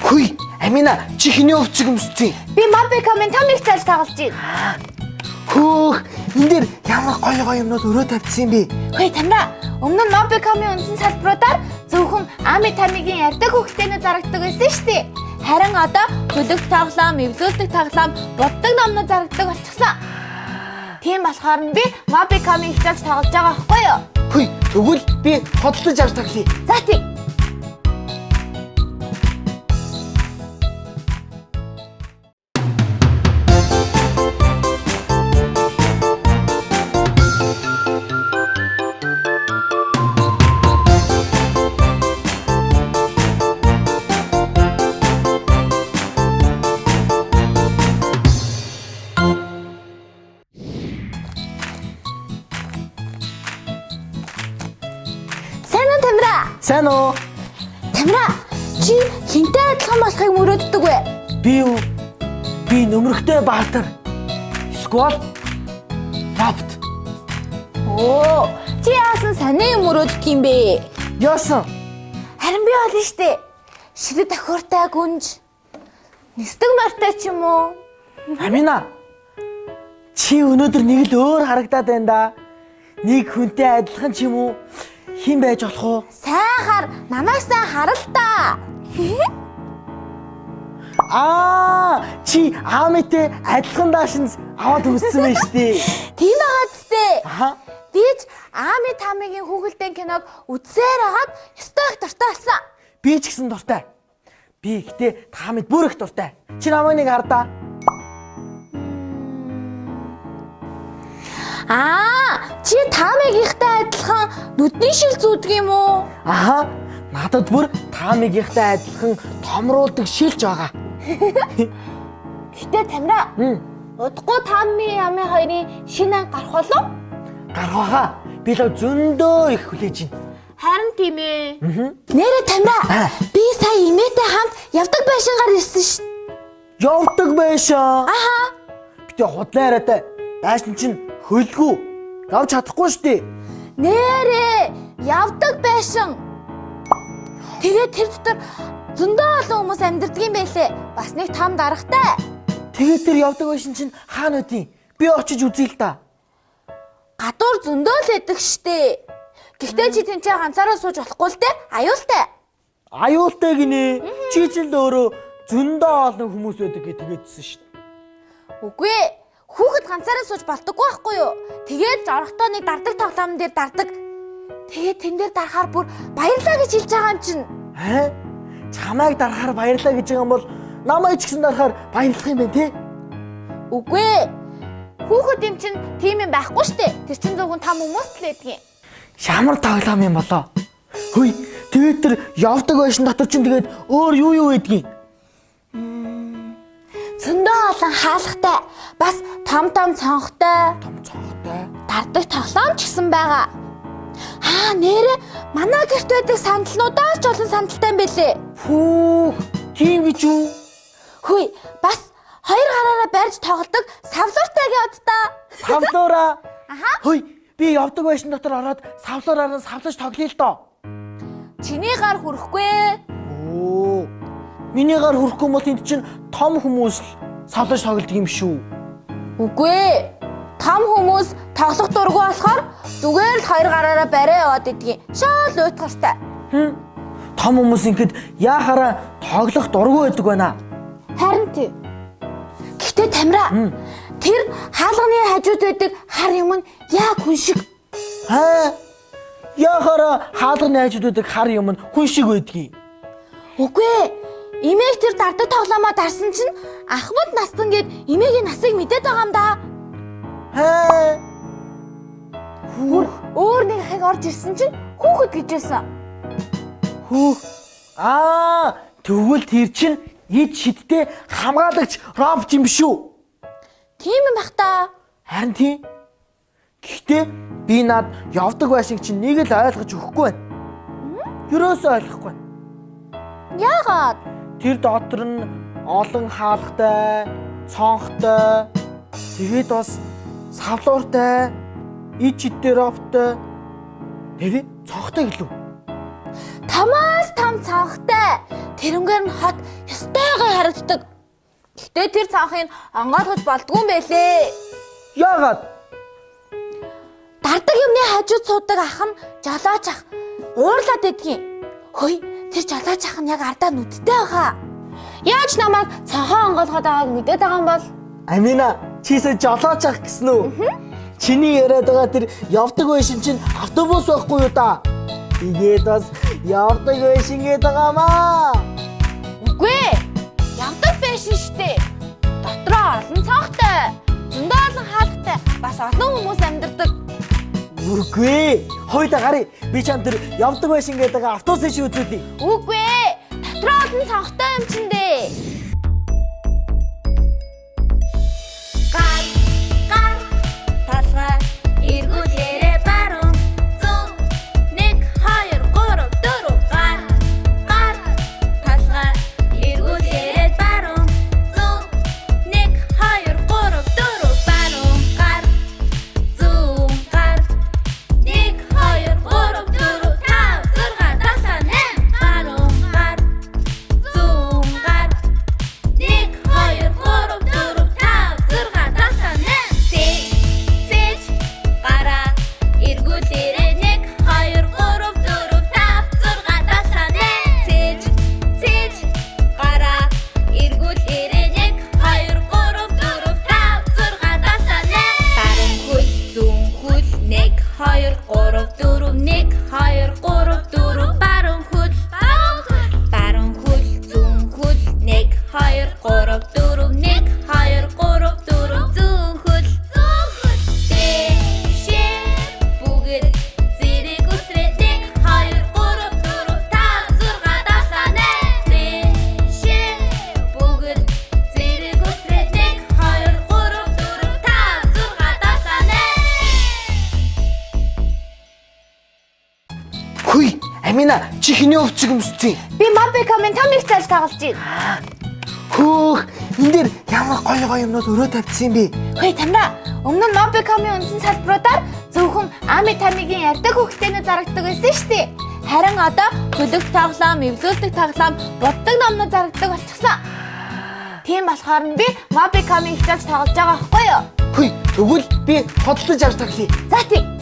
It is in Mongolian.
Хүй, Амина, чи хэний өвчг өмссөн? Би Mobicom-ын том их зал тоглож байна. Хөөх, энэ дээр ямар гоё юмнууд өрөө тавьчихсан юм бэ? Хөөе Тамира, өмнө нь Mobicom-ын үндсэн салбаруудаар зөвхөн Ами Тамигийн ярьдаг хөлтөөнүүд зарагддаг байсан шүү дээ. Харин одоо хөлөг тоглоом, эвлүүлдэг тоглоом, буддаг номнууд зарагддаг болчихсон. Тийм болохоор нь би Mobicom-ын их залж тоглож байгаа байхгүй юу? Хүй, тэгвэл би хотлож авч тоглоё. За тий. Сайн уу? Тамира, чи хинтэй адилхан болохыг мөрөөддөг вэ? Би юу? Би нөмрөгтэй баатар. Сквал. Лапт. Оо, чи яасан саний мөрөөддөг юм бэ? Яасан? Харин би болно штэ. Шидэт тохиортой гүнж. Нисдэг мартай ч юм уу? Амина. Чи өнөөдөр нэг л өөр харагдаад байна да. Нэг хүнтэй адилхан ч юм уу? Хин байж болох уу? Сайн хар, намайг сайн харал та. Чи Амитэй адилхан даашинз аваад үзсэн байж тээ. Тийм байгаа зү. Аха. Би ч Ами Тамигийн хүүхэлдэйн киног үзсээр агаад ёстой их дуртай болсон. Би ч гэсэн дуртай. Би гэтээ Тамид бүр их дуртай. Чи намайг нэг хардаа. Чи Тамигийнхтай адилхан нүдний шил зүүдэг юм уу? Аха. Надад бүр Тамигийнхтай адилхан томруулдаг шилж байгаа. Гэтэ Тамира. Удахгүй Тами Ами хоёрын шинэ анги гарах болов? Гаргахаа. Би л зөндөө их хүлээж байна. Харин тийм ээ. Нэрэ Тамира. Би сая имээтэй хамт явдаг байшингаар ирсэн шин. Явдаг байшаа. Аха. Би тэ худлаа яриатай. Байшин чинь хөлгүй. Явж чадахгүй штий. Нэрэ явдаг байшин. Тэгээд тэр дотор зөндөө олон хүмүүс амьдардаг юм байлээ. Бас нэг том даргатай. Тэгээд тэр явдаг байшин чинь хаана үдийн? Би очиж үзье л да. Гадуур зөндөө л байдаг штэ. Гэхдээ чи тэнцээ ганцаараа сууж болохгүй л дээ. Аюултай. Аюултай гинэ. Чи ч л өөрөө зөндөө олон хүмүүс байдаг гэж тэгээдсэн штт. Үгүй ээ. Хүүхэд ганцаараа сууж болдоггүй байхгүй юу? Тэгээд жорготой нэг дардаг тоглоом дээр дардаг. Тэгээд тэн дээр дарахаар бүр баярлаа гэж хэлж байгаа юм чинь. Чамайг дарахаар баярлаа гэж байгаа юм бол намайг ч гэсэн дарахаар баярлах юм байна те? Үгүй ээ. Хүүхэд юм чинь тийм юм байхгүй штэ. Тэр чинь зөвхөн том хүмүүс л байдаг юм. Ямар тоглоом юм болоо? Хөөе, тэгээд тэр явдаг байшин дотор чинь тэгээд өөр юу байдгийг? Зөндөө олон хаалгатай, бас том цонхтой. Том цонхтой. Дардаг тоглоом ч гэсэн байгаа. Нэрэ манай гэрт байдаг сандалнуудаас ч олон сандалтай юм бэлээ. Фүүх, тийм гэж юу? Хөөе, бас хоёр гараараа барьж тоглодог савлууртай явдаа. Савлуураа. Аха. Хөөе, би явдаг байшин дотор ороод савлуураар савлаж тоглоё л доо. Чиний гар хүрэхгүй. Оо. Миний гар хүрэхгүй бол энд чинь том хүмүүс л савлаж тоглодог юм шүү. Үгүй ээ. Том хүмүүс тоглох дургүй болохоор зүгээр л хоёр гараараа барай яваад идэгин. Шал уйтгартай. Том хүмүүс ингэхэд яахаараа тоглох дургүй байдаг байна. Харин тий. Гэтэ Тамира, тэр хаалганы хажууд байдаг хар юм нь яг хүн шиг. Яахаараа хаалганы хажууд байдаг хар юм нь хүн шиг байдгийг. Үгүй ээ. Имээг тэр дардаг тоглоомоо дарсан чинь Ахмад Настан гээд имээгийн насыг мэдээд байгаа юм да. Өөр нэг хэг орж ирсэн чинь хүүхэд гэжсэн. Тэгвэл тэр чинь эд шидтэй хамгаалагч робот юм шүү. Тийм юм бах та. Харин тийм. Гэхдээ би над явдаг байшинг чинь нэг л ойлгож өгөхгүй байна. Юурээс ойлгохгүй. Яагаад? Тэр дотор нь олон хаалгатай, цонхтой, тэгээд бас савлууртай, ид шидтэй роботтой. Тэгээд цонхтой гэлөө. тамаас том цанхтай. Тэрнгээр нь хот ёстойгоо харагддаг. Гэтэ тэр цанхыг онгойлгож болдгүй юм байлээ. Яагаад? Дардаг юмны хажууд суудаг ах нь жолооч ах. Уурлаад идэгин. Хөөе, тэр жолооч ах нь яг ардаа нүдтэй байхаа. Яаж намайг цанхаа онгойлгоод байгааг мэдээд байгаа юм бол? Амина, чийсээ жолооч ах гэсэн үү? Чиний яриад байгаа тэр явдаг байшин чинь автобус байхгүй юу та? Тэгээд бас явдаг байшин гээд байгаамаа. Үгүй ээ. Явдаг байшин штэ. Дотроо олон цанхтай. Зөндөө олон хаалгатай. Бас олон хүмүүс амьдардаг. Үгүй. Хоёулаа гарыг. Би чам тэр явдаг байшин гээд байгаа автобусыг ши үзүүлье. Үгүй ээ. Дотроо олон цанхтай юм чинь дээ. Хүй, Амина, чи хэний өвчг өмсөж? Би Mapicam-ын том их цааш тагалж байна. Хөөх, энэ дээр ямар гоё юмнууд өрөө тавьчихсан юм бэ? Хөөе таньда өмнө нь Mapicam-ын үндсэн салбаруудаар зөвхөн Ами Тамигийн ярьдаг хүүхдтэйнүүд зарагддаг байсан шүү дээ. Харин одоо хөлөг тоглоом, эвлүүлдэг тоглоом, буддаг номнууд зарагддаг болчихсон. Тийм болохоор нь би Mapicam-ыг хичээж тоглож байгаа байхгүй юу? Хүй, тэгвэл би хотлож авч таглая. За тийм.